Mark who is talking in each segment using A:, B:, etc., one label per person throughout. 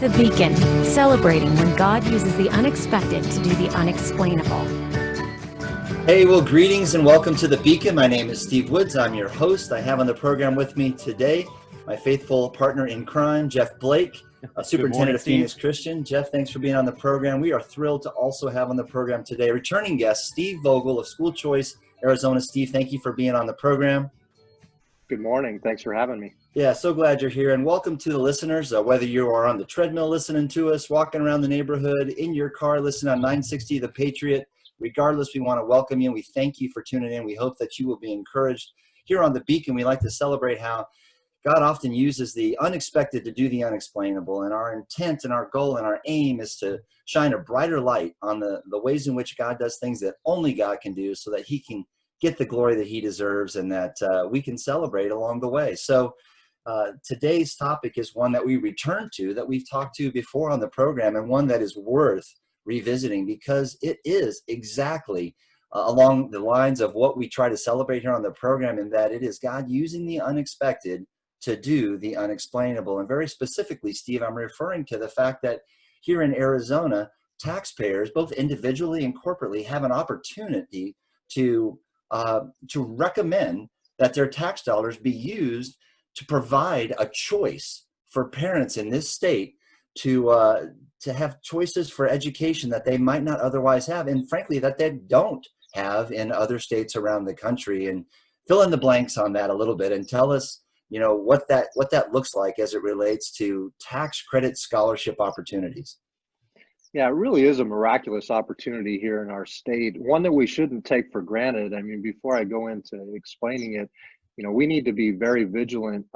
A: The Beacon, celebrating when God uses the unexpected to do the unexplainable.
B: Hey, well, greetings and welcome to The Beacon. My name is Steve Woods. I'm your host. I have on the program with me today my faithful partner in crime, Jeff Blake, Superintendent of Phoenix Christian. Jeff, thanks for being on the program. We are thrilled to also have on the program today returning guest Steve Vogel of School Choice, Arizona. Steve, thank you for being on the program.
C: Good morning. Thanks for having me.
B: Yeah, so glad you're here. And welcome to the listeners, whether you are on the treadmill listening to us, walking around the neighborhood, in your car listening on 960 The Patriot. Regardless, we want to welcome you. We thank you for tuning in. We hope that you will be encouraged. Here on The Beacon, we like to celebrate how God often uses the unexpected to do the unexplainable. And our intent and our goal and our aim is to shine a brighter light on the ways in which God does things that only God can do so that he can get the glory that he deserves and that we can celebrate along the way. So today's topic is one that we return to, that we've talked to before on the program, and one that is worth revisiting because it is exactly along the lines of what we try to celebrate here on the program, in that it is God using the unexpected to do the unexplainable. And very specifically, Steve, I'm referring to the fact that here in Arizona, taxpayers, both individually and corporately, have an opportunity to recommend that their tax dollars be used to provide a choice for parents in this state to have choices for education that they might not otherwise have, and frankly, that they don't have in other states around the country. And fill in the blanks on that a little bit and tell us, what that looks like as it relates to tax credit scholarship opportunities.
C: Yeah, it really is a miraculous opportunity here in our state, one that we shouldn't take for granted. I mean, before I go into explaining it, we need to be very vigilant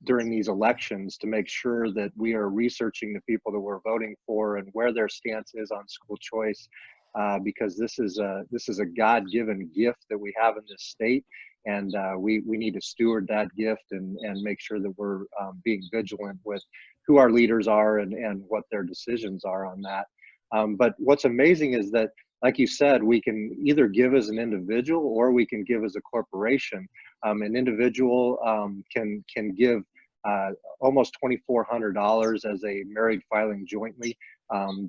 C: during these elections to make sure that we are researching the people that we're voting for and where their stance is on school choice, because this is a God-given gift that we have in this state, and we need to steward that gift and make sure that we're being vigilant with who our leaders are and what their decisions are on that. But what's amazing is that, like you said, we can either give as an individual or we can give as a corporation. An individual can give almost $2,400 as a married filing jointly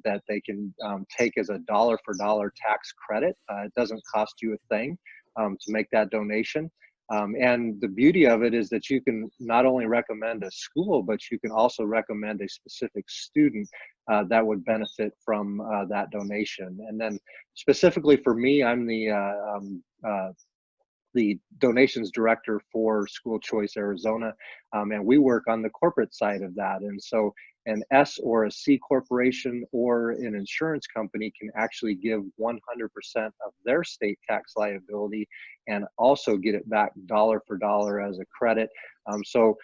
C: that they can take as a dollar for dollar tax credit. It doesn't cost you a thing to make that donation. And the beauty of it is that you can not only recommend a school, but you can also recommend a specific student that would benefit from that donation. And then specifically for me, I'm the donations director for School Choice Arizona, and we work on the corporate side of that. And so an S or a C corporation or an insurance company can actually give 100% of their state tax liability and also get it back dollar for dollar as a credit. So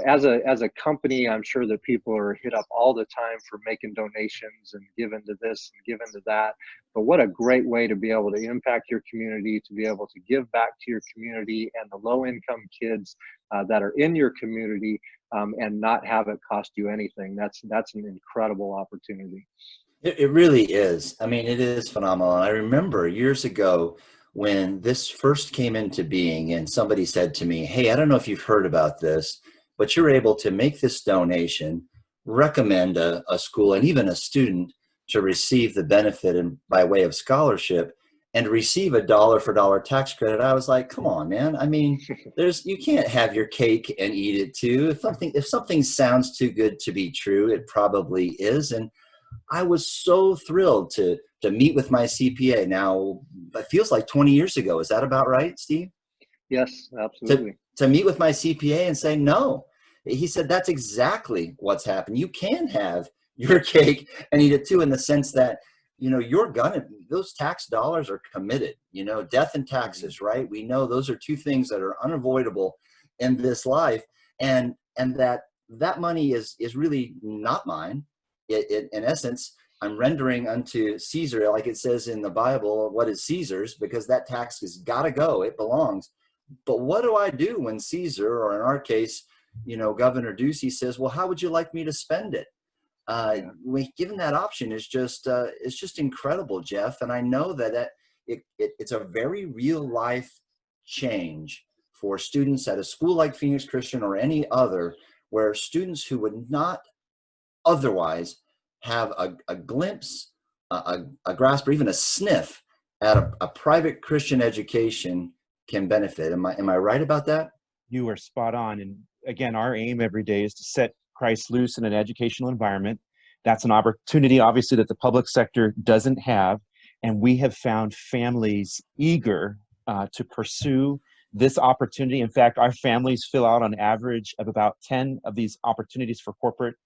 C: as a company, I'm sure that people are hit up all the time for making donations and giving to this and giving to that. But what a great way to be able to impact your community, to be able to give back to your community and the low-income kids that are in your community, and not have it cost you anything. That's an incredible opportunity.
B: It really is. I mean, it is phenomenal. And I remember years ago when this first came into being and somebody said to me, hey, I don't know if you've heard about this, but you're able to make this donation, recommend a school and even a student to receive the benefit by way of scholarship and receive a dollar for dollar tax credit. I was like, come on, man. I mean, you can't have your cake and eat it too. If something sounds too good to be true, it probably is. And I was so thrilled to meet with my CPA. Now, it feels like 20 years ago. Is that about right, Steve?
C: Yes, absolutely.
B: To meet with my CPA and say, no. He said, that's exactly what's happened. You can have your cake and eat it too, in the sense that, those tax dollars are committed, death and taxes, right? We know those are two things that are unavoidable in this life. And that money is really not mine. In essence, I'm rendering unto Caesar, like it says in the Bible, what is Caesar's, because that tax has got to go. It belongs. But what do I do when Caesar, or in our case, Governor Ducey says, well, how would you like me to spend it? Given that option is it's just incredible, Jeff. And I know that it's a very real life change for students at a school like Phoenix Christian or any other, where students who would not otherwise have a glimpse, a grasp, or even a sniff at a private Christian education can benefit. Am I right about that?
D: You are spot on. And again, our aim every day is to set Christ loose in an educational environment. That's an opportunity, obviously, that the public sector doesn't have. And we have found families eager to pursue this opportunity. In fact, our families fill out on average of about 10 of these opportunities for corporate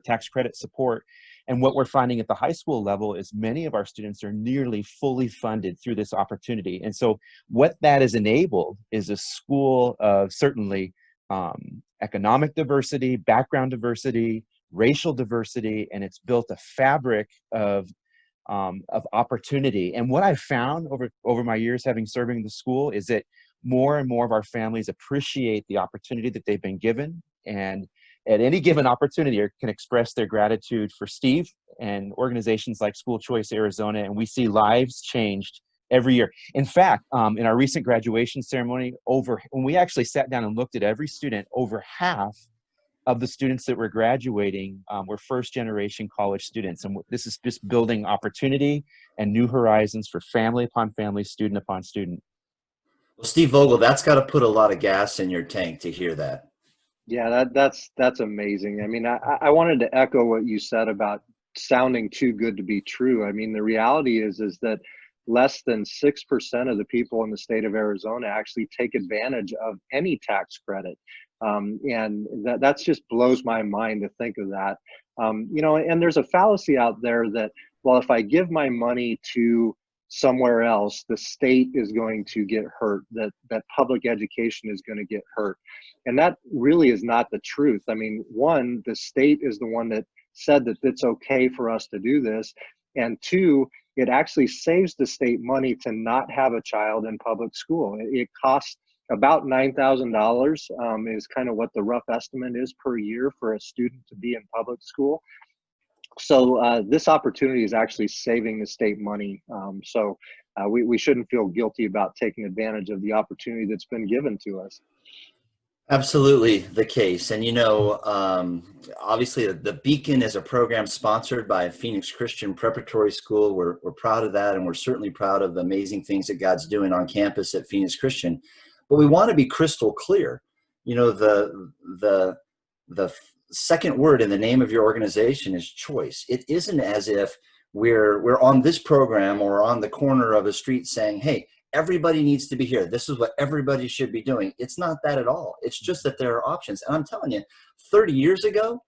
D: tax credit support. And what we're finding at the high school level is many of our students are nearly fully funded through this opportunity. And so what that has enabled is a school of certainly economic diversity, background diversity, racial diversity, and it's built a fabric of opportunity. And what I've found over my years having serving the school is that more and more of our families appreciate the opportunity that they've been given, and at any given opportunity can express their gratitude for Steve and organizations like School Choice Arizona, and we see lives changed every year. In fact, in our recent graduation ceremony, when we actually sat down and looked at every student, over half of the students that were graduating were first-generation college students. And this is just building opportunity and new horizons for family upon family, student upon student.
B: Well, Steve Vogel, that's got to put a lot of gas in your tank to hear that.
C: Yeah, that's amazing. I mean, I wanted to echo what you said about sounding too good to be true. I mean, the reality is that less than 6% of the people in the state of Arizona actually take advantage of any tax credit. And that's just blows my mind to think of that. You know, and there's a fallacy out there that, well, if I give my money to somewhere else, the state is going to get hurt, that public education is going to get hurt. And that really is not the truth. I mean, one, the state is the one that said that it's okay for us to do this. And two, it actually saves the state money to not have a child in public school. It costs about $9,000 is kind of what the rough estimate is per year for a student to be in public school. So this opportunity is actually saving the state money. So we shouldn't feel guilty about taking advantage of the opportunity that's been given to us.
B: Absolutely the case. And, you know, obviously the Beacon is a program sponsored by Phoenix Christian Preparatory School. We're proud of that, and we're certainly proud of the amazing things that God's doing on campus at Phoenix Christian. But we want to be crystal clear. You know, the second word in the name of your organization is choice. It isn't as if we're on this program or on the corner of a street saying, hey, everybody needs to be here. This is what everybody should be doing. It's not that at all. It's just that there are options. And I'm telling you, 30 years ago,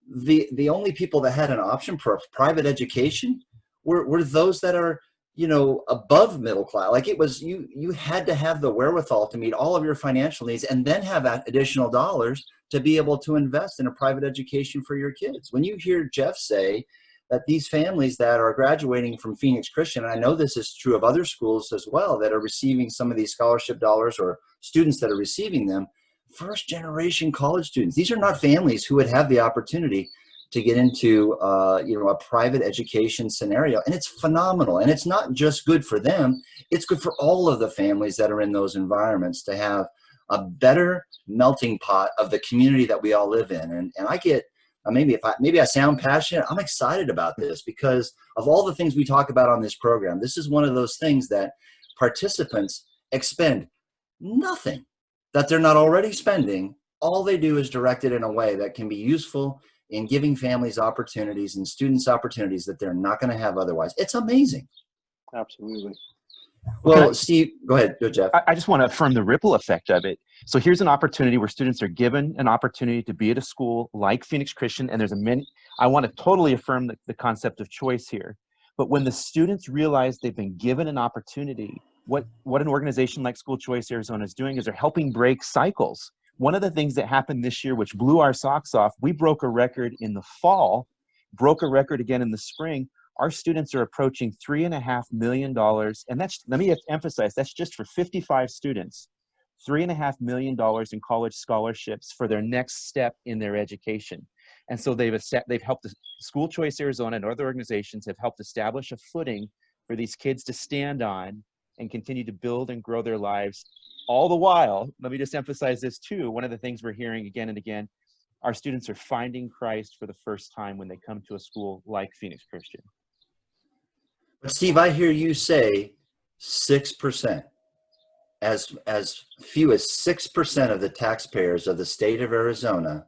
B: the only people that had an option for private education were those that are, you know, above middle class. Like it was, you had to have the wherewithal to meet all of your financial needs and then have additional dollars to be able to invest in a private education for your kids. When you hear Jeff say that these families that are graduating from Phoenix Christian, and I know this is true of other schools as well that are receiving some of these scholarship dollars, or students that are receiving them, first generation college students. These are not families who would have the opportunity to get into you know, a private education scenario. And it's phenomenal. And it's not just good for them, it's good for all of the families that are in those environments to have a better melting pot of the community that we all live in. And I get, maybe I sound passionate. I'm excited about this because of all the things we talk about on this program. This is one of those things that participants expend nothing that they're not already spending. All they do is direct it in a way that can be useful in giving families opportunities and students opportunities that they're not going to have otherwise. It's amazing.
C: Absolutely.
B: Well, Steve, go ahead, Jeff.
D: I just want to affirm the ripple effect of it. So here's an opportunity where students are given an opportunity to be at a school like Phoenix Christian, and I want to totally affirm the concept of choice here. But when the students realize they've been given an opportunity, what an organization like School Choice Arizona is doing is they're helping break cycles. One of the things that happened this year, which blew our socks off, we broke a record in the fall, broke a record again in the spring. Our students are approaching $3.5 million. And that's, let me emphasize, that's just for 55 students, $3.5 million in college scholarships for their next step in their education. And so they've helped School Choice Arizona and other organizations have helped establish a footing for these kids to stand on and continue to build and grow their lives. All the while, let me just emphasize this too, one of the things we're hearing again and again our students are finding Christ for the first time when they come to a school like Phoenix Christian.
B: But Steve, I hear you say 6%. As few as 6% of the taxpayers of the state of Arizona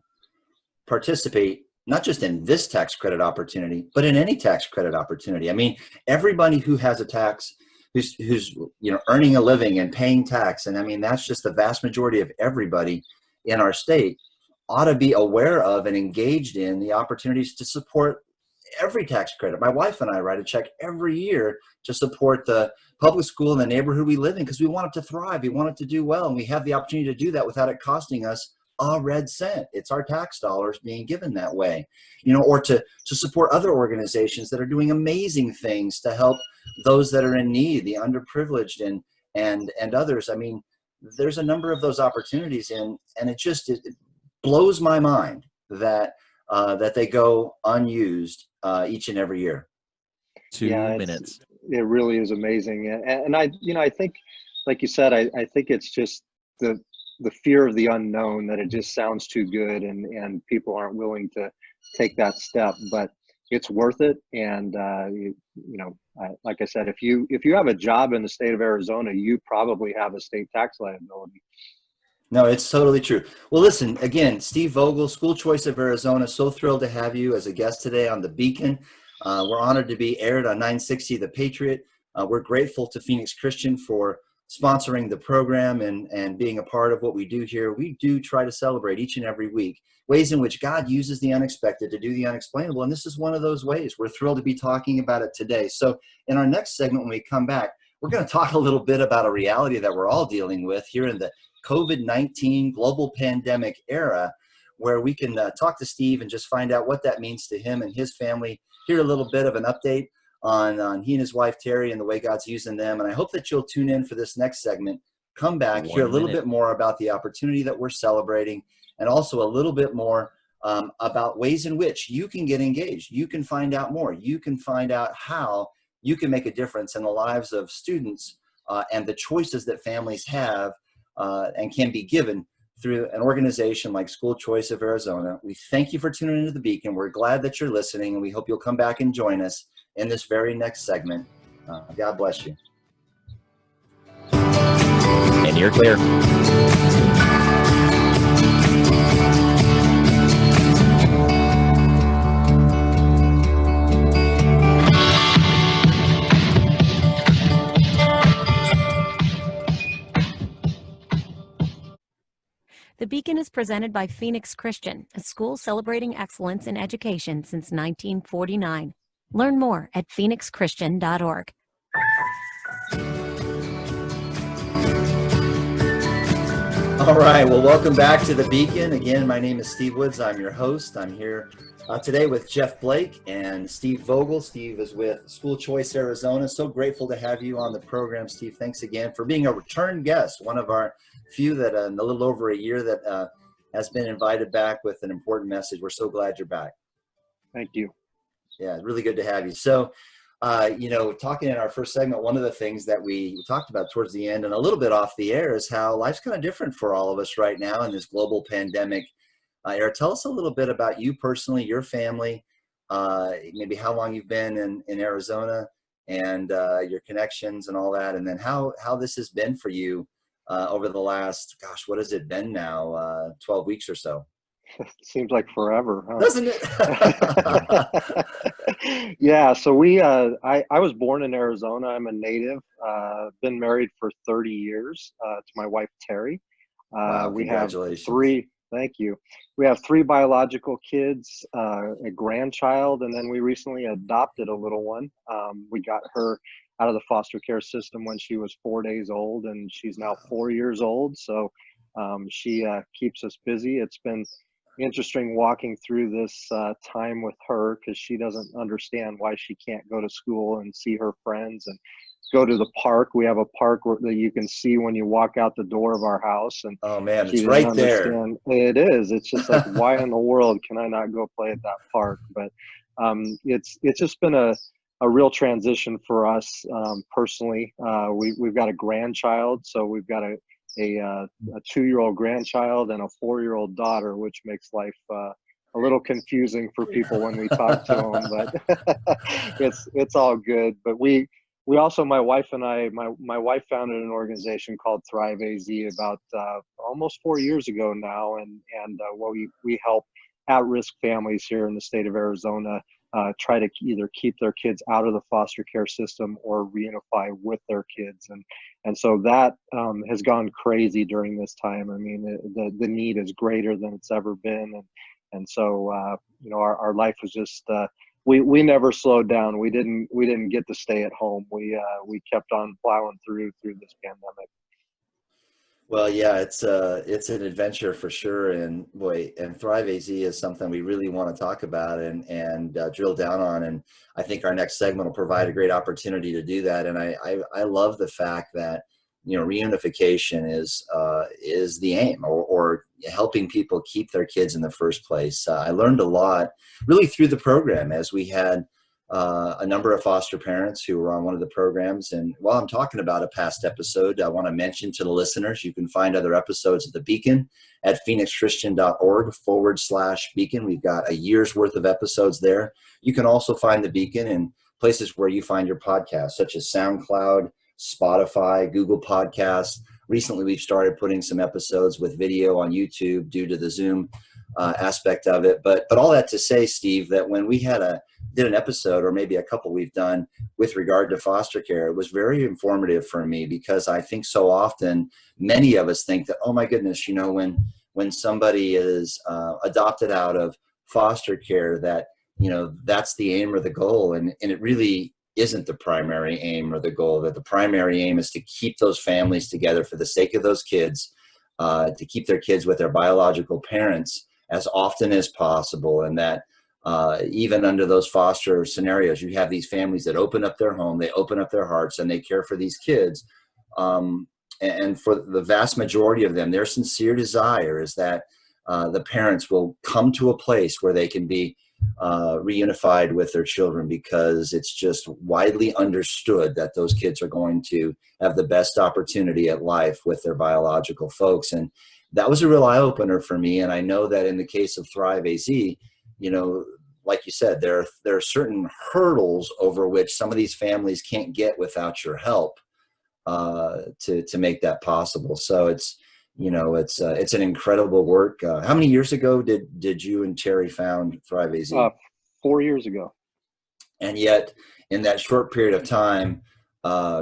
B: participate not just in this tax credit opportunity, but in any tax credit opportunity. I mean, everybody who has a tax, who's earning a living and paying tax, and I mean that's just the vast majority of everybody in our state, ought to be aware of and engaged in the opportunities to support every tax credit. My wife and I write a check every year to support the public school in the neighborhood we live in because we want it to thrive. We want it to do well. And we have the opportunity to do that without it costing us a red cent. It's our tax dollars being given that way, or to support other organizations that are doing amazing things to help those that are in need, the underprivileged and others. I mean, there's a number of those opportunities and it blows my mind that they go unused each and every year.
E: 2 minutes.
C: It really is amazing. And I think, like you said, I think it's just the fear of the unknown, that it just sounds too good and people aren't willing to take that step, but it's worth it. And, like I said, if you have a job in the state of Arizona, you probably have a state tax liability.
B: No, it's totally true. Well, listen, again, Steve Vogel, School Choice of Arizona, so thrilled to have you as a guest today on The Beacon. We're honored to be aired on 960 The Patriot. We're grateful to Phoenix Christian for sponsoring the program and being a part of what we do here. We do try to celebrate each and every week ways in which God uses the unexpected to do the unexplainable, and this is one of those ways. We're thrilled to be talking about it today. So in our next segment, when we come back, we're going to talk a little bit about a reality that we're all dealing with here in the COVID-19 global pandemic era, where we can talk to Steve and just find out what that means to him and his family, hear a little bit of an update on he and his wife, Terry, and the way God's using them. And I hope that you'll tune in for this next segment, come back, hear a little bit more about the opportunity that we're celebrating, and also a little bit more about ways in which you can get engaged. You can find out more. You can find out how you can make a difference in the lives of students and the choices that families have and can be given through an organization like School Choice of Arizona. We thank you for tuning into The Beacon. We're glad that you're listening, and we hope you'll come back and join us in this very next segment. God bless you.
E: And you're clear.
A: The Beacon is presented by Phoenix Christian, a school celebrating excellence in education since 1949. Learn more at phoenixchristian.org.
B: All right, well, welcome back to The Beacon. Again, my name is Steve Woods. I'm your host. I'm here today with Jeff Blake and Steve Vogel. Steve is with School Choice Arizona. So grateful to have you on the program, Steve. Thanks again for being a return guest, one of our few that in a little over a year that has been invited back with an important message. We're so glad you're back.
C: Thank you.
B: Yeah, really good to have you. So, talking in our first segment, one of the things that we talked about towards the end and a little bit off the air is how life's kind of different for all of us right now in this global pandemic era. Tell us a little bit about you personally, your family, maybe how long you've been in Arizona and your connections and all that, and then how this has been for you over the last, gosh, what has it been now, 12 weeks or so?
C: Seems like forever, huh?
B: Doesn't it?
C: Yeah, so I was born in Arizona. I'm a native. Been married for 30 years to my wife, Terry.
B: Wow,
C: We
B: congratulations.
C: have three, thank you. We have three biological kids, a grandchild, and then we recently adopted a little one. We got her out of the foster care system when she was 4 days old, and she's now 4 years old. So she keeps us busy. It's been interesting walking through this time with her because she doesn't understand why she can't go to school and see her friends and go to the park. We have a park that you can see when you walk out the door of our house. And
B: oh man,
C: she
B: it's
C: didn't
B: right there.
C: understand. It is. It's just like, why in the world can I not go play at that park? But it's just been a real transition for us personally. We've got a grandchild, so we've got to a 2-year-old grandchild and a 4-year-old daughter, which makes life a little confusing for people when we talk to them, but it's all good. But we also, my wife and I, my wife founded an organization called Thrive AZ about almost 4 years ago now, and well, we help at-risk families here in the state of Arizona try to either keep their kids out of the foster care system or reunify with their kids, and so that has gone crazy during this time. I mean, the need is greater than it's ever been, and so our life was just we never slowed down. We didn't get to stay at home. We kept on plowing through this pandemic.
B: Well, yeah, it's an adventure for sure, and boy, and Thrive AZ is something we really want to talk about and drill down on, and I think our next segment will provide a great opportunity to do that. And I love the fact that reunification is the aim, or helping people keep their kids in the first place. I learned a lot really through the program, as we had a number of foster parents who were on one of the programs. And while I'm talking about a past episode, I want to mention to the listeners, you can find other episodes of The Beacon at phoenixchristian.org/Beacon. We've got a year's worth of episodes there. You can also find The Beacon in places where you find your podcasts, such as SoundCloud, Spotify, Google Podcasts. Recently, we've started putting some episodes with video on YouTube due to the Zoom aspect of it. But all that to say, Steve, that when we did an episode, or maybe a couple we've done, with regard to foster care, it was very informative for me, because I think so often many of us think that, oh my goodness, when somebody is adopted out of foster care, that that's the aim or the goal, and it really isn't the primary aim or the goal. That the primary aim is to keep those families together for the sake of those kids, to keep their kids with their biological parents as often as possible. And that even under those foster scenarios, you have these families that open up their home, they open up their hearts, and they care for these kids. And for the vast majority of them, their sincere desire is that the parents will come to a place where they can be reunified with their children, because it's just widely understood that those kids are going to have the best opportunity at life with their biological folks. And that was a real eye-opener for me. And I know that in the case of Thrive AZ, like you said, there are certain hurdles over which some of these families can't get without your help to make that possible. So it's an incredible work. How many years ago did you and Terry found Thrive AZ?
C: 4 years ago.
B: And yet, in that short period of time,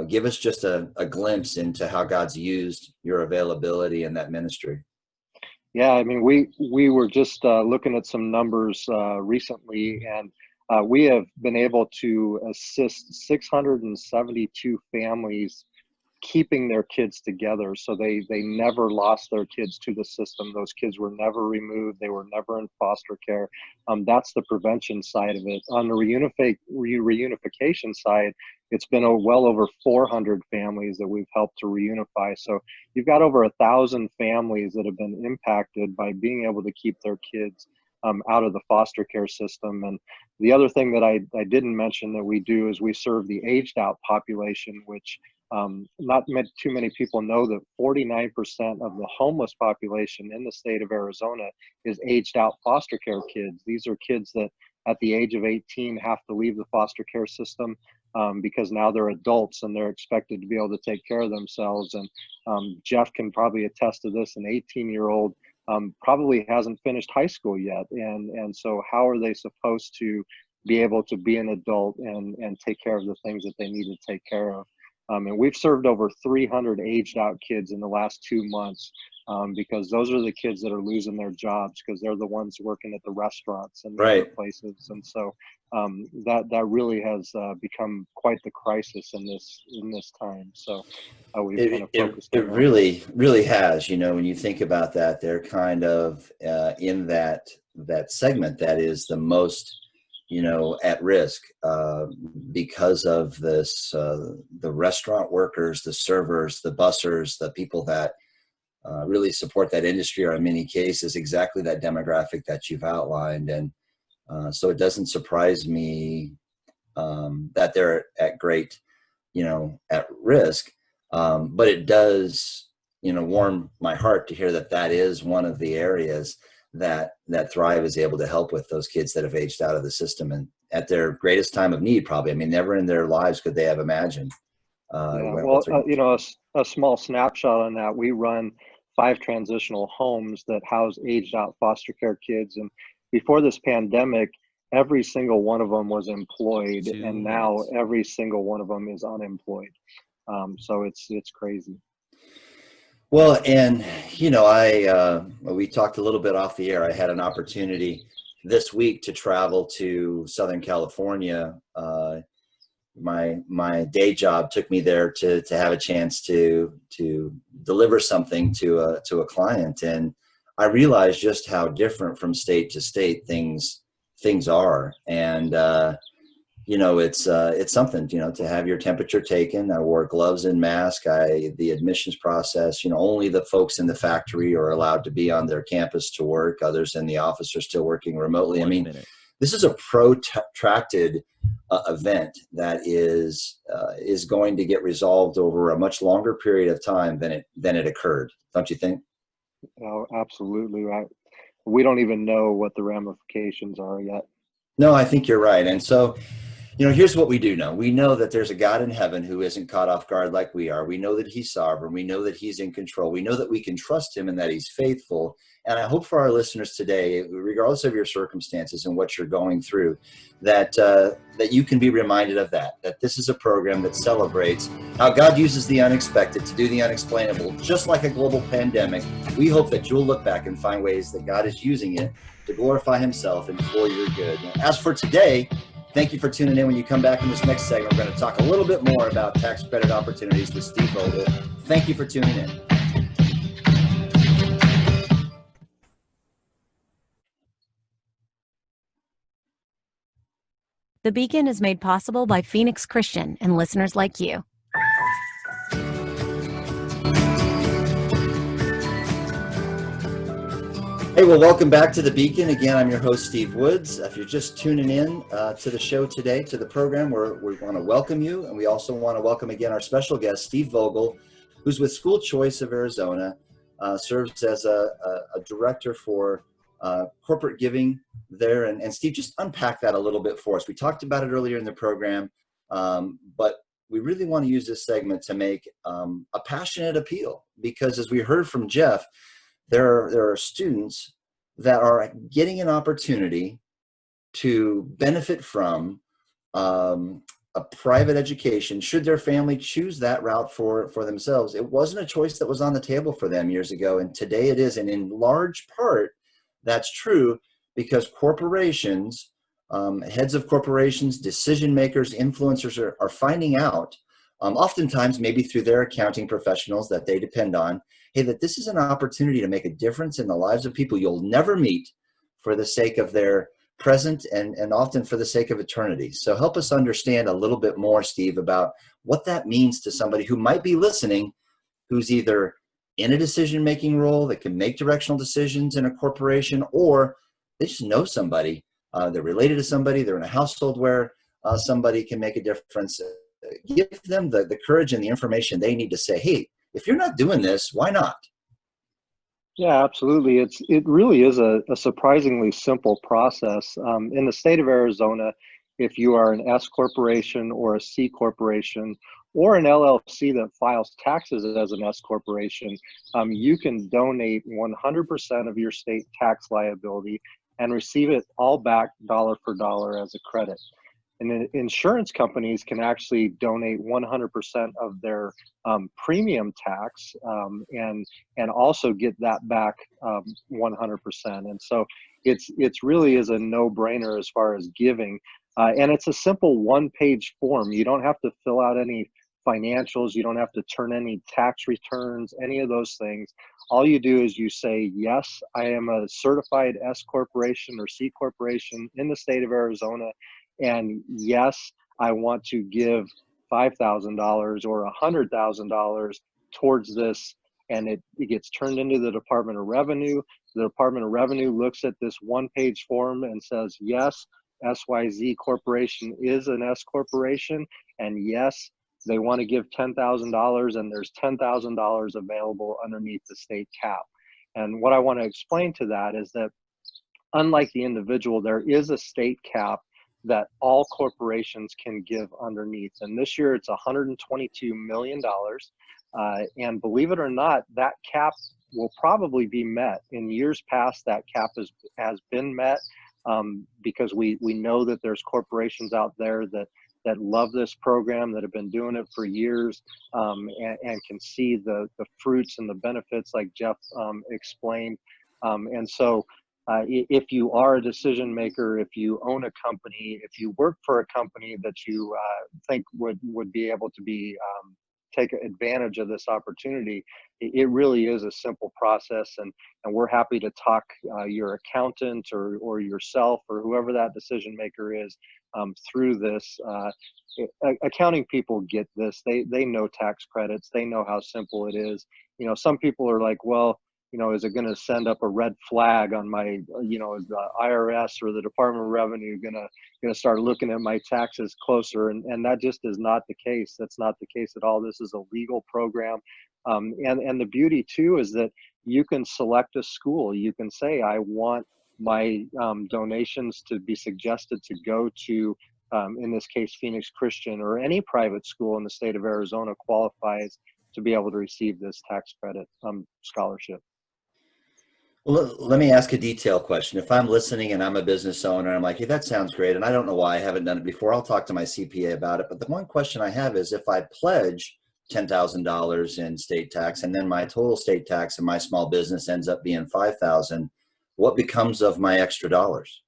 B: give us just a glimpse into how God's used your availability in that ministry.
C: Yeah, I mean, we were just looking at some numbers recently, and we have been able to assist 672 families keeping their kids together. So they never lost their kids to the system. Those kids were never removed. They were never in foster care. That's the prevention side of it. On the reunification side, it's been well over 400 families that we've helped to reunify. So you've got over 1,000 families that have been impacted by being able to keep their kids out of the foster care system. And the other thing that I didn't mention that we do is we serve the aged out population, which not too many people know that 49% of the homeless population in the state of Arizona is aged out foster care kids. These are kids that at the age of 18 have to leave the foster care system because now they're adults and they're expected to be able to take care of themselves. And Jeff can probably attest to this. An 18-year-old probably hasn't finished high school yet. And so how are they supposed to be able to be an adult and take care of the things that they need to take care of? And we've served over 300 aged out kids in the last 2 months because those are the kids that are losing their jobs because they're the ones working at the restaurants and the other places. And so that really has become quite the crisis in this time. So we've kind of focused on that.
B: It really has. When you think about that, they're kind of in that segment that is the most at risk because of this, the restaurant workers, the servers, the bussers, the people that really support that industry are in many cases exactly that demographic that you've outlined. And so it doesn't surprise me that they're at great, at risk. But it does warm my heart to hear that that is one of the areas that Thrive is able to help with those kids that have aged out of the system and at their greatest time of need, probably. I mean, never in their lives could they have imagined.
C: Yeah, well, a small snapshot on that. We run 5 transitional homes that house aged out foster care kids. And before this pandemic, every single one of them was employed. And now every single one of them is unemployed. So it's crazy.
B: Well, and we talked a little bit off the air. I had an opportunity this week to travel to Southern California. My day job took me there to have a chance to deliver something to a client, and I realized just how different from state to state things are. And it's something, to have your temperature taken. I wore gloves and mask. The admissions process, only the folks in the factory are allowed to be on their campus to work. Others in the office are still working remotely. This is a protracted event that is going to get resolved over a much longer period of time than it occurred. Don't you think?
C: Oh, absolutely right. We don't even know what the ramifications are yet.
B: No, I think you're right. And so, here's what we do know. We know that there's a God in heaven who isn't caught off guard like we are. We know that he's sovereign. We know that he's in control. We know that we can trust him and that he's faithful. And I hope for our listeners today, regardless of your circumstances and what you're going through, that you can be reminded of that this is a program that celebrates how God uses the unexpected to do the unexplainable, just like a global pandemic. We hope that you'll look back and find ways that God is using it to glorify himself and for your good. As for today, thank you for tuning in. When you come back in this next segment, we're going to talk a little bit more about tax credit opportunities with Steve Vogel. Thank you for tuning in.
A: The Beacon is made possible by Phoenix Christian and listeners like you.
B: Hey, well, welcome back to The Beacon. Again, I'm your host, Steve Woods. If you're just tuning in to the show today, to the program, we want to welcome you. And we also want to welcome again our special guest, Steve Vogel, who's with School Choice of Arizona, serves as a director for corporate giving there. And Steve, just unpack that a little bit for us. We talked about it earlier in the program, but we really want to use this segment to make a passionate appeal, because as we heard from Jeff, there are students that are getting an opportunity to benefit from a private education should their family choose that route for themselves. It wasn't a choice that was on the table for them years ago, and today it is. And in large part, that's true because corporations, heads of corporations, decision makers, influencers are finding out, oftentimes maybe through their accounting professionals that they depend on, hey, that this is an opportunity to make a difference in the lives of people you'll never meet for the sake of their present and often for the sake of eternity. So help us understand a little bit more, Steve, about what that means to somebody who might be listening, who's either in a decision-making role that can make directional decisions in a corporation, or they just know somebody, they're related to somebody, they're in a household where somebody can make a difference. Give them the courage and the information they need to say, hey, if you're not doing this, why not?
C: Yeah, absolutely. It really is a surprisingly simple process. In the state of Arizona, if you are an S corporation or a C corporation or an LLC that files taxes as an S corporation, you can donate 100% of your state tax liability and receive it all back dollar for dollar as a credit. And then insurance companies can actually donate 100% of their premium tax and also get that back 100%. And so it's really is a no-brainer as far as giving. And it's a simple one-page form. You don't have to fill out any financials. You don't have to turn any tax returns, any of those things. All you do is you say, yes, I am a certified S corporation or C corporation in the state of Arizona. And yes, I want to give $5,000 or $100,000 towards this. And it gets turned into the Department of Revenue. The Department of Revenue looks at this one-page form and says, yes, SYZ Corporation is an S corporation. And yes, they want to give $10,000, and there's $10,000 available underneath the state cap. And what I want to explain to that is that unlike the individual, there is a state cap that all corporations can give underneath. And this year it's $122 million. And believe it or not, that cap will probably be met. In years past, that cap has been met, because we know that there's corporations out there that love this program, that have been doing it for years, and can see the fruits and the benefits like Jeff explained. And so if you are a decision maker, if you own a company, if you work for a company that you think would be able to be take advantage of this opportunity, it really is a simple process, and we're happy to talk your accountant or yourself or whoever that decision maker is through this. Accounting people get this. They know tax credits. They know how simple it is. You know, some people are like, well, you know, is it going to send up a red flag on my, you know, is the IRS or the Department of Revenue going to start looking at my taxes closer? And that just is not the case. That's not the case at all. This is a legal program. And the beauty too is that you can select a school. You can say, I want my donations to be suggested to go to, in this case, Phoenix Christian, or any private school in the state of Arizona qualifies to be able to receive this tax credit scholarship.
B: Well, let me ask a detailed question. If I'm listening and I'm a business owner, I'm like, hey, that sounds great, and I don't know why I haven't done it before. I'll talk to my CPA about it. But the one question I have is, if I pledge $10,000 in state tax, and then my total state tax in my small business ends up being $5,000, what becomes of my extra dollars?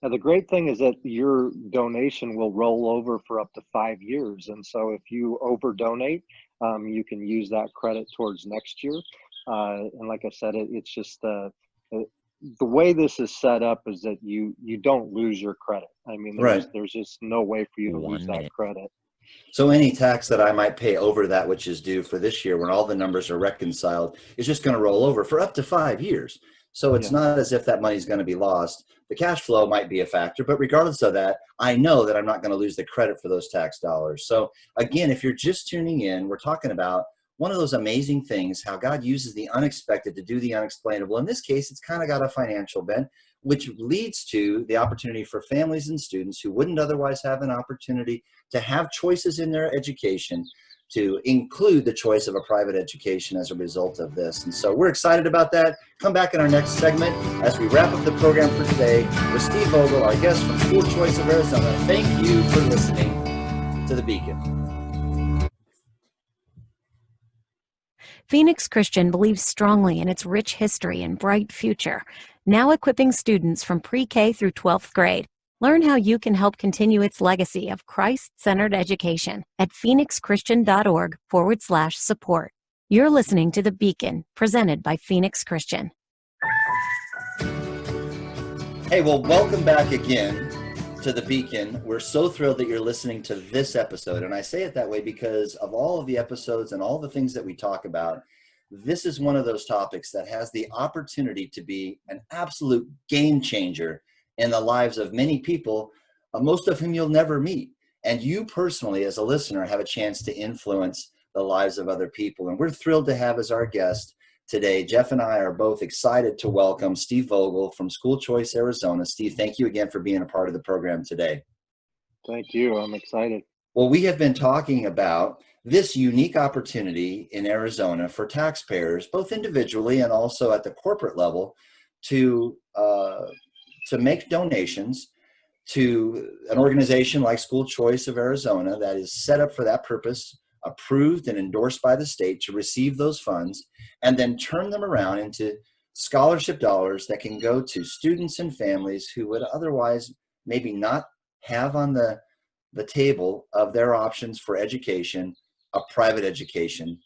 C: Now, the great thing is that your donation will roll over for up to 5 years. And so if you over donate, you can use that credit towards next year. And like I said, it's just the way this is set up is that you don't lose your credit. I mean, there's just no way for you to lose that credit.
B: So any tax that I might pay over that which is due for this year, when all the numbers are reconciled, is just going to roll over for up to 5 years. So it's not as if that money is going to be lost. The cash flow might be a factor, but regardless of that, I know that I'm not going to lose the credit for those tax dollars. So again, if you're just tuning in, we're talking about one of those amazing things, how God uses the unexpected to do the unexplainable. In this case, it's kind of got a financial bent, which leads to the opportunity for families and students who wouldn't otherwise have an opportunity to have choices in their education, to include the choice of a private education as a result of this. And so we're excited about that. Come back in our next segment as we wrap up the program for today with Steve Vogel, our guest from School Choice of Arizona. Thank you for listening to The Beacon.
A: Phoenix Christian believes strongly in its rich history and bright future, now equipping students from pre-K through 12th grade. Learn how you can help continue its legacy of Christ-centered education at phoenixchristian.org/support. You're listening to The Beacon, presented by Phoenix Christian.
B: Hey, well, welcome back again to The Beacon. We're so thrilled that you're listening to this episode. And I say it that way because of all of the episodes and all the things that we talk about, this is one of those topics that has the opportunity to be an absolute game changer in the lives of many people, most of whom you'll never meet. And you personally, as a listener, have a chance to influence the lives of other people. And we're thrilled to have as our guest today, Jeff and I are both excited to welcome Steve Vogel from School Choice Arizona. Steve, thank you again for being a part of the program today.
C: Thank you. I'm excited.
B: Well, we have been talking about this unique opportunity in Arizona for taxpayers, both individually and also at the corporate level, to make donations to an organization like School Choice of Arizona that is set up for that purpose, approved and endorsed by the state to receive those funds, and then turn them around into scholarship dollars that can go to students and families who would otherwise maybe not have on the table of their options for education, a private education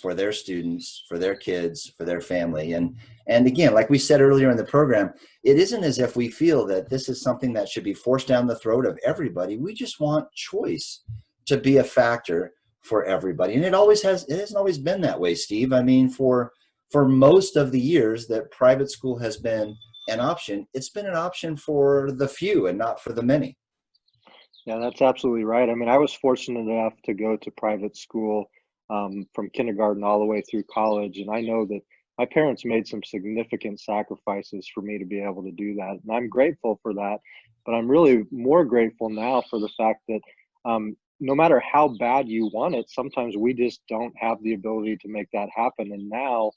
B: for their students, for their kids, for their family. And again, like we said earlier in the program, it isn't as if we feel that this is something that should be forced down the throat of everybody. We just want choice to be a factor for everybody. And it hasn't always been that way, Steve. I mean, for most of the years that private school has been an option, it's been an option for the few and not for the many.
C: Yeah, that's absolutely right. I mean, I was fortunate enough to go to private school from kindergarten all the way through college, and I know that my parents made some significant sacrifices for me to be able to do that, and I'm grateful for that. But I'm really more grateful now for the fact that no matter how bad you want it, sometimes we just don't have the ability to make that happen. And now,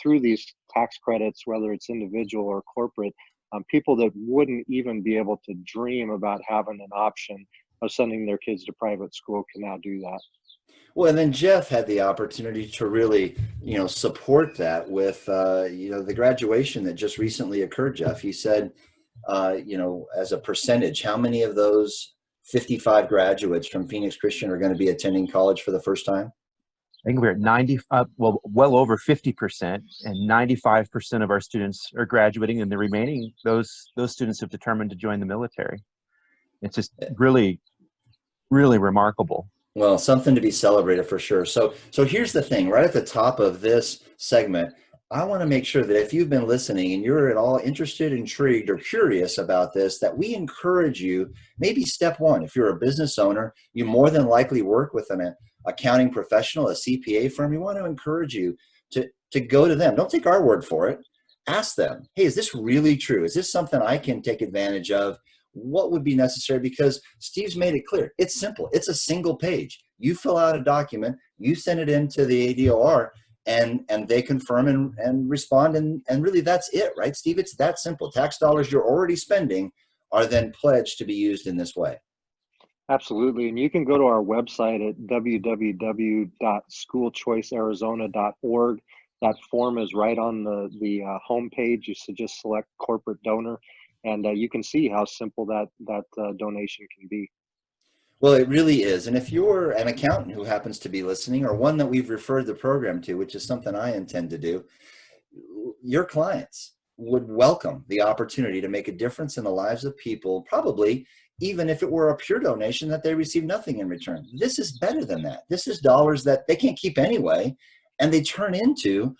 C: through these tax credits, whether it's individual or corporate, people that wouldn't even be able to dream about having an option of sending their kids to private school can now do that.
B: Well, and then Jeff had the opportunity to really, support that with, the graduation that just recently occurred, Jeff. He said, as a percentage, how many of those 55 graduates from Phoenix Christian are going to be attending college for the first time?
D: I think we're at 90, well over 50%, and 95% of our students are graduating, and the remaining, those students have determined to join the military. It's just really, really remarkable.
B: Well, something to be celebrated for sure. So here's the thing, right at the top of this segment, I want to make sure that if you've been listening and you're at all interested, intrigued, or curious about this, that we encourage you, maybe step one, if you're a business owner, you more than likely work with an accounting professional, a CPA firm, we want to encourage you to go to them. Don't take our word for it. Ask them, hey, is this really true? Is this something I can take advantage of? What would be necessary? Because Steve's made it clear. It's simple. It's a single page. You fill out a document, you send it into the ADOR, and they confirm and respond. And really that's it, right, Steve? It's that simple. Tax dollars you're already spending are then pledged to be used in this way.
C: Absolutely. And you can go to our website at www.schoolchoicearizona.org. That form is right on the homepage. You should just select corporate donor, and you can see how simple that donation can be.
B: Well, it really is. And if you're an accountant who happens to be listening, or one that we've referred the program to, which is something I intend to do, your clients would welcome the opportunity to make a difference in the lives of people, probably even if it were a pure donation that they receive nothing in return. This is better than that. This is dollars that they can't keep anyway, and they turn into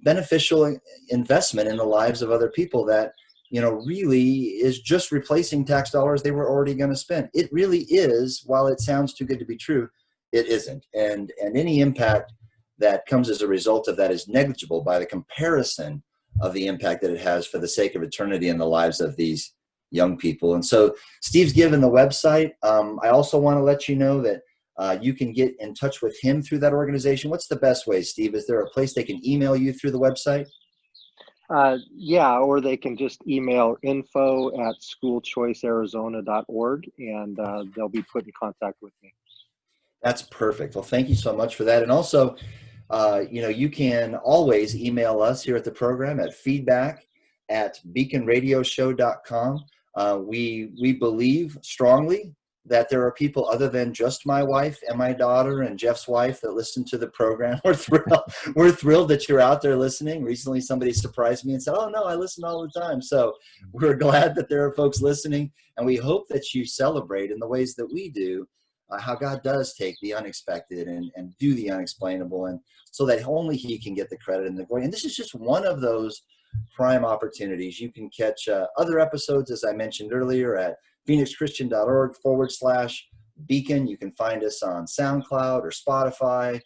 B: beneficial investment in the lives of other people that, really is just replacing tax dollars they were already going to spend. It really is, while it sounds too good to be true, it isn't. And any impact that comes as a result of that is negligible by the comparison of the impact that it has for the sake of eternity in the lives of these young people. And so Steve's given the website. I also want to let you know that you can get in touch with him through that organization. What's the best way, Steve? Is there a place they can email you through the website?
C: Yeah, or they can just email info@schoolchoicearizona.org, and they'll be put in contact with me.
B: That's perfect. Well, thank you so much for that. And also, you can always email us here at the program at feedback@beaconradioshow.com. We believe strongly that there are people other than just my wife and my daughter and Jeff's wife that listen to the program. We're thrilled that you're out there listening. Recently, somebody surprised me and said, "Oh no, I listen all the time." So we're glad that there are folks listening, and we hope that you celebrate in the ways that we do how God does take the unexpected and do the unexplainable, and so that only He can get the credit and the glory. And this is just one of those prime opportunities. You can catch other episodes, as I mentioned earlier, at phoenixchristian.org/beacon. You can find us on SoundCloud or Spotify,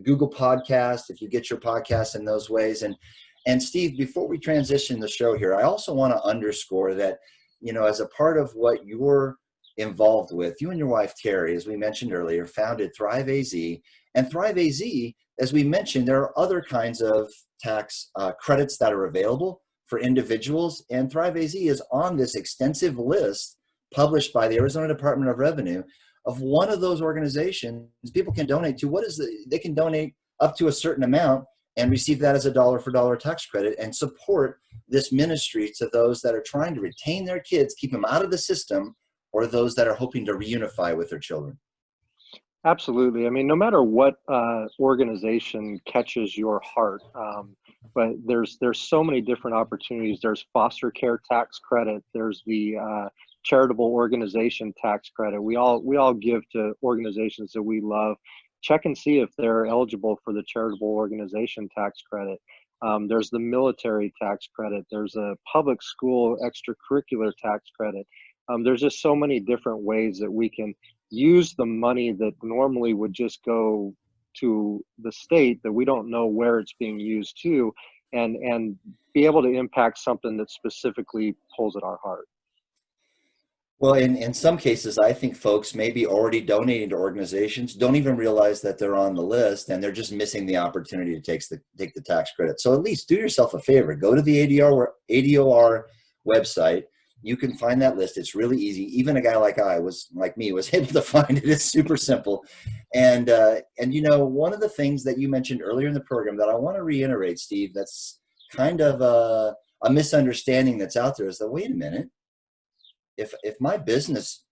B: Google Podcast, if you get your podcasts in those ways. And Steve, before we transition the show here, I also want to underscore that, as a part of what you're involved with, you and your wife, Terry, as we mentioned earlier, founded Thrive AZ. And Thrive AZ, as we mentioned, there are other kinds of tax credits that are available for individuals. And Thrive AZ is on this extensive list published by the Arizona Department of Revenue of one of those organizations people can donate to. They can donate up to a certain amount and receive that as a dollar-for-dollar tax credit and support this ministry to those that are trying to retain their kids, keep them out of the system, or those that are hoping to reunify with their children.
C: Absolutely. I mean, no matter what organization catches your heart, but there's so many different opportunities. There's foster care tax credit. There's the charitable organization tax credit. We all give to organizations that we love. Check and see if they're eligible for the charitable organization tax credit. There's the military tax credit. There's a public school extracurricular tax credit. There's just so many different ways that we can use the money that normally would just go to the state that we don't know where it's being used to, and be able to impact something that specifically pulls at our heart.
B: Well, in some cases, I think folks may be already donating to organizations, don't even realize that they're on the list, and they're just missing the opportunity to take the tax credit. So at least do yourself a favor. Go to the ADOR website. You can find that list. It's really easy. Even a guy like me was able to find it. It's super simple. And one of the things that you mentioned earlier in the program that I want to reiterate, Steve, that's kind of a misunderstanding that's out there is that, wait a minute. If my business,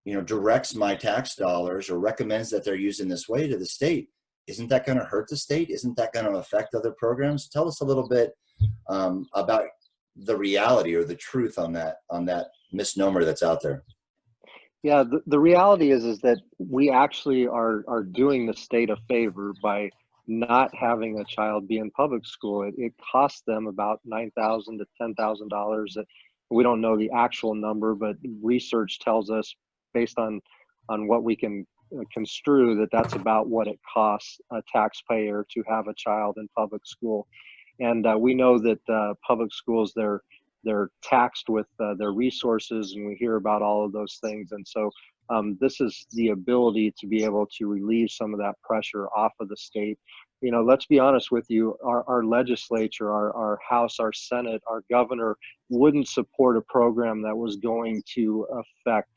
B: directs my tax dollars or recommends that they're using this way to the state, isn't that going to hurt the state? Isn't that going to affect other programs? Tell us a little bit about the reality or the truth on that misnomer that's out there.
C: Yeah, the reality is that we actually are doing the state a favor by not having a child be in public school. It costs them about $9,000 to $10,000. We don't know the actual number, but research tells us, based on what we can construe, that that's about what it costs a taxpayer to have a child in public school. And we know that public schools, they're taxed with their resources, and we hear about all of those things. And so this is the ability to be able to relieve some of that pressure off of the state. Let's be honest with you, our legislature, our House, our Senate, our governor wouldn't support a program that was going to affect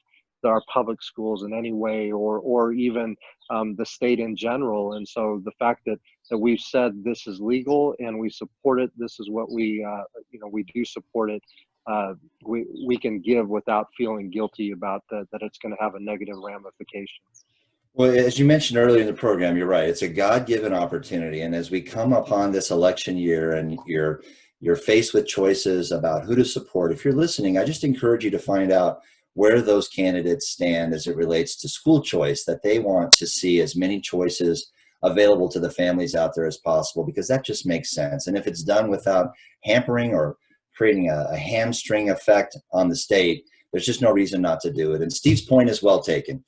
C: our public schools in any way, or even the state in general. And so the fact that we've said this is legal and we support it, this is what we do support it, we can give without feeling guilty about that it's going to have a negative ramification.
B: Well, as you mentioned earlier in the program, you're right. It's a God-given opportunity. And as we come upon this election year and you're faced with choices about who to support, if you're listening, I just encourage you to find out where those candidates stand as it relates to school choice, that they want to see as many choices available to the families out there as possible, because that just makes sense. And if it's done without hampering or creating a hamstring effect on the state, there's just no reason not to do it. And Steve's point is well taken.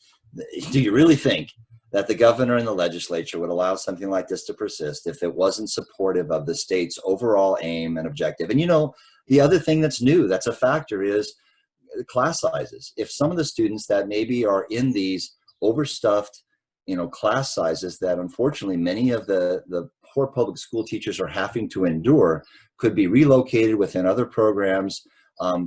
B: Do you really think that the governor and the legislature would allow something like this to persist if it wasn't supportive of the state's overall aim and objective? And the other thing that's new, that's a factor, is class sizes. If some of the students that maybe are in these overstuffed, class sizes that unfortunately many of the poor public school teachers are having to endure could be relocated within other programs,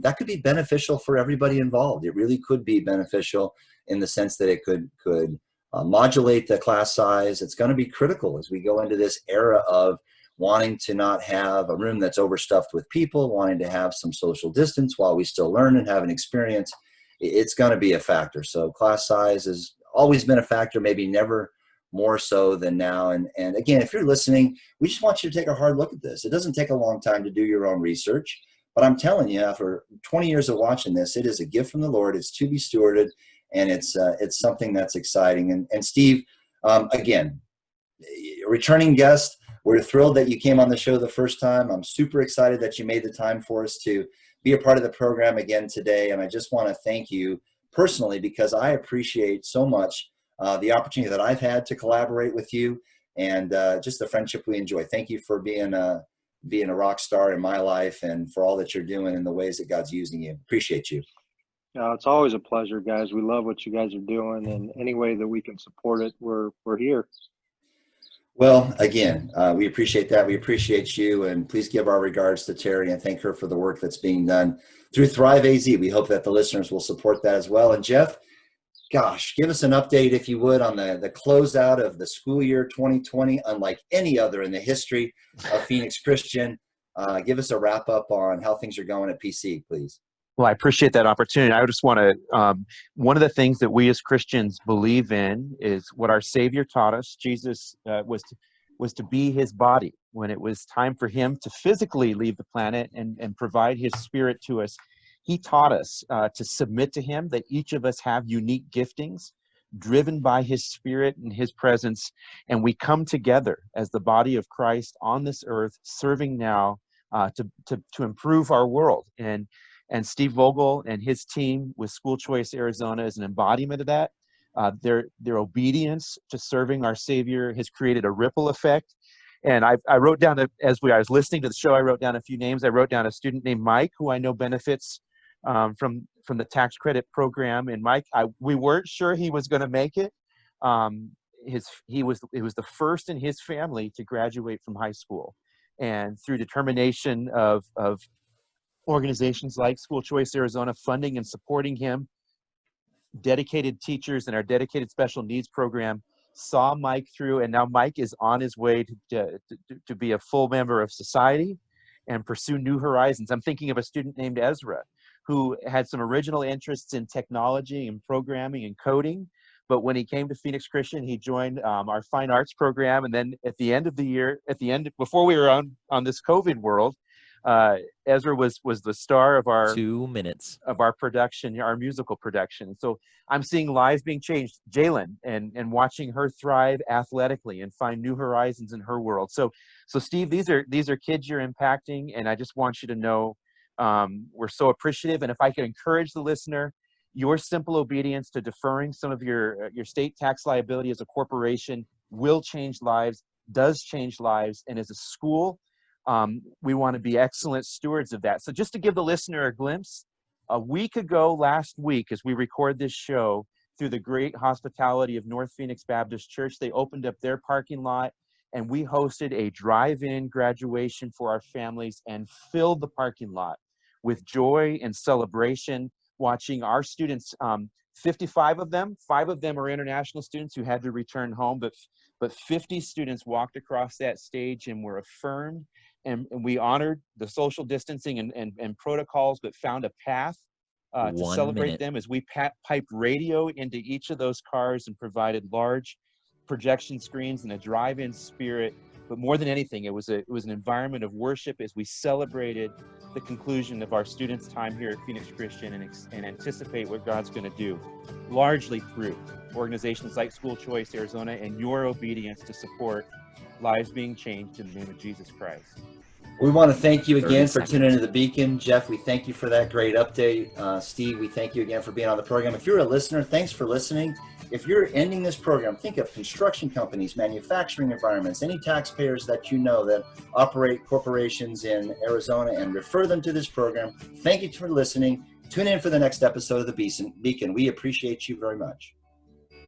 B: that could be beneficial for everybody involved. It really could be beneficial in the sense that it could modulate the class size. It's going to be critical as we go into this era of wanting to not have a room that's overstuffed with people, wanting to have some social distance while we still learn and have an experience. It's going to be a factor. So class size has always been a factor, maybe never more so than now. And again, if you're listening, we just want you to take a hard look at this. It doesn't take a long time to do your own research, but I'm telling you, after 20 years of watching this, it is a gift from the Lord. It's to be stewarded, and it's something that's exciting. And Steve, again, returning guest, we're thrilled that you came on the show the first time. I'm super excited that you made the time for us to be a part of the program again today. And I just want to thank you personally, because I appreciate so much the opportunity that I've had to collaborate with you, and just the friendship we enjoy. Thank you for being a rock star in my life, and for all that you're doing and the ways that God's using you. Appreciate you.
C: It's always a pleasure, guys. We love what you guys are doing, and any way that we can support it, we're here.
B: Well, again, we appreciate that. We appreciate you, and please give our regards to Terry and thank her for the work that's being done through Thrive AZ. We hope that the listeners will support that as well. And Jeff, gosh, give us an update, if you would, on the closeout of the school year 2020, unlike any other in the history of Phoenix Christian. Give us a wrap up on how things are going at PC, please.
D: Well, I appreciate that opportunity. I just want to, one of the things that we as Christians believe in is what our Savior taught us. Jesus was to be his body. When it was time for him to physically leave the planet and provide his spirit to us, he taught us to submit to him, that each of us have unique giftings driven by his spirit and his presence. And we come together as the body of Christ on this earth, serving now to improve our world. And And Steve Vogel and his team with School Choice Arizona is an embodiment of that. Their obedience to serving our Savior has created a ripple effect. And I wrote down, as I was listening to the show, I wrote down a few names. I wrote down a student named Mike, who I know benefits from the tax credit program. And Mike, we weren't sure he was going to make it. It was the first in his family to graduate from high school. And through determination of organizations like School Choice Arizona funding and supporting him, dedicated teachers in our dedicated special needs program saw Mike through, and now Mike is on his way to be a full member of society and pursue new horizons. I'm thinking of a student named Ezra, who had some original interests in technology and programming and coding, but when he came to Phoenix Christian, he joined our fine arts program, and then at the end of the year, before we were on this COVID world, Ezra was the star of our
E: 2 minutes
D: of our production, our musical production. So I'm seeing lives being changed. Jalen and watching her thrive athletically and find new horizons in her world. So Steve, these are kids you're impacting, and I just want you to know we're so appreciative. And if I could encourage the listener, your simple obedience to deferring some of your state tax liability as a corporation will change lives, does change lives, and as a school, we want to be excellent stewards of that. So just to give the listener a glimpse, a week ago last week, as we record this show, through the great hospitality of North Phoenix Baptist Church, they opened up their parking lot, and we hosted a drive-in graduation for our families and filled the parking lot with joy and celebration, watching our students, 55 of them, 5 of them are international students who had to return home, but 50 students walked across that stage and were affirmed. And we honored the social distancing and protocols, but found a path to
E: 1
D: celebrate
E: minute.
D: them as we piped radio into each of those cars and provided large projection screens and a drive-in spirit. But more than anything, it was an environment of worship as we celebrated the conclusion of our students' time here at Phoenix Christian and anticipate what God's going to do, largely through organizations like School Choice Arizona and your obedience to support lives being changed in the name of Jesus Christ.
B: We want to thank you
E: 30
B: again for
E: seconds.
B: tuning into The Beacon. Jeff, we thank you for that great update. Steve, we thank you again for being on the program. If you're a listener, thanks for listening. If you're ending this program, think of construction companies, manufacturing environments, any taxpayers that you know that operate corporations in Arizona, and refer them to this program. Thank you for listening. Tune in for the next episode of The Beacon. We appreciate you very much.